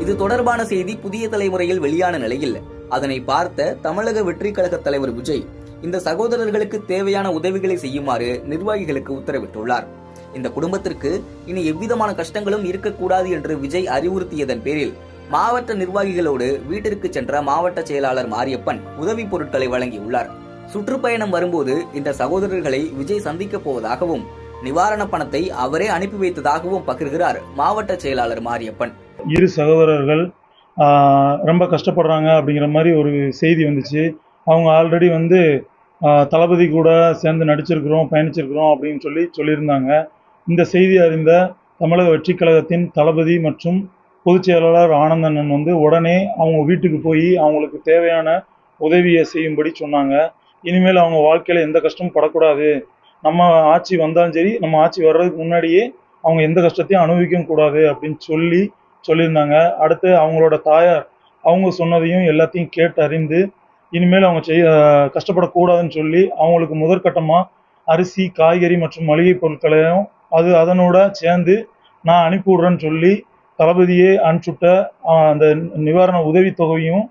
இது தொடர்பான செய்தி புதிய தலைமுறையில் வெளியான நிலையில் அதனை பார்த்த தமிழக வெற்றி கழக தலைவர் விஜய் இந்த சகோதரர்களுக்கு தேவையான உதவிகளை செய்யுமாறு நிர்வாகிகளுக்கு உத்தரவிட்டுள்ளார். இந்த குடும்பத்திற்கு இனி எவ்விதமான கஷ்டங்களும் இருக்கக்கூடாது என்று விஜய் அறிவுறுத்தியதன் பேரில் மாவட்ட நிர்வாகிகளோடு வீட்டிற்கு சென்ற மாவட்ட செயலாளர் மாரியப்பன் உதவி பொருட்களை வழங்கியுள்ளார். சுற்றுப்பயணம் வரும்போது இந்த சகோதரர்களை விஜய் சந்திக்கப் போவதாகவும் நிவாரண பணத்தை அவரே அனுப்பி வைத்ததாகவும் பகிர்கிறார் மாவட்ட செயலாளர் மாரியப்பன். இரு சகோதரர்கள் ரொம்ப கஷ்டப்படுறாங்க அப்படிங்கிற மாதிரி ஒரு செய்தி வந்துச்சு. அவங்க ஆல்ரெடி தளபதி கூட சேர்ந்து நடிச்சிருக்கிறோம், பயணிச்சிருக்கிறோம் அப்படின்னு சொல்லியிருந்தாங்க. இந்த செய்தி அறிந்த தமிழக வெற்றி கழகத்தின் தளபதி மற்றும் பொதுச் செயலாளர் ஆனந்தண்ணன் உடனே அவங்க வீட்டுக்கு போய் அவங்களுக்கு தேவையான உதவியை செய்யும்படி சொன்னாங்க. இனிமேல் அவங்க வாழ்க்கையில் எந்த கஷ்டமும் படக்கூடாது, நம்ம ஆட்சி வந்தாலும் சரி, நம்ம ஆட்சி வர்றதுக்கு முன்னாடியே அவங்க எந்த கஷ்டத்தையும் அனுபவிக்கவும் கூடாது அப்படின்னு சொல்லியிருந்தாங்க. அடுத்து அவங்களோட தாயார் அவங்க சொன்னதையும் எல்லாத்தையும் கேட்டு அறிந்து இனிமேல் அவங்க கஷ்டப்படக்கூடாதுன்னு சொல்லி அவங்களுக்கு முதற்கட்டமாக அரிசி, காய்கறி மற்றும் மளிகை பொருட்களையும் அதனோட சேர்ந்து நான் அனுப்பி விடுறேன்னு சொல்லி தளபதியே அனுப்பிச்சுட்ட அந்த நிவாரண உதவித்தொகையும்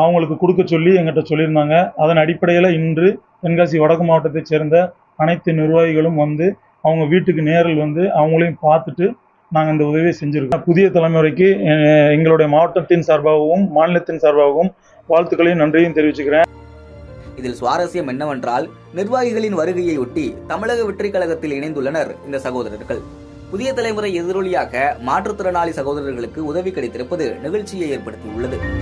அவங்களுக்கு கொடுக்க சொல்லி எங்கிட்ட சொல்லியிருந்தாங்க. அதன் அடிப்படையில் இன்று தென்காசி வடக்கு மாவட்டத்தை சேர்ந்த அனைத்து நிர்வாகிகளும் அவங்க வீட்டுக்கு நேரில் அவங்களையும் பார்த்துட்டு நாங்கள் இந்த உதவியை செஞ்சுருக்கோம். புதிய தலைமுறைக்கு எங்களுடைய மாவட்டத்தின் சார்பாகவும் மாநிலத்தின் சார்பாகவும் வாழ்த்துக்களையும் நன்றியும் தெரிவிச்சுக்கிறேன். இதில் சுவாரஸ்யம் என்னவென்றால், நிர்வாகிகளின் வருகையை ஒட்டி தமிழக வெற்றி கழகத்தில் இணைந்துள்ளனர் இந்த சகோதரர்கள். புதிய தலைமுறை எதிரொலியாக மாற்றுத்திறனாளி சகோதரர்களுக்கு உதவி கிடைத்திருப்பது நிகழ்ச்சியை ஏற்படுத்தியுள்ளது.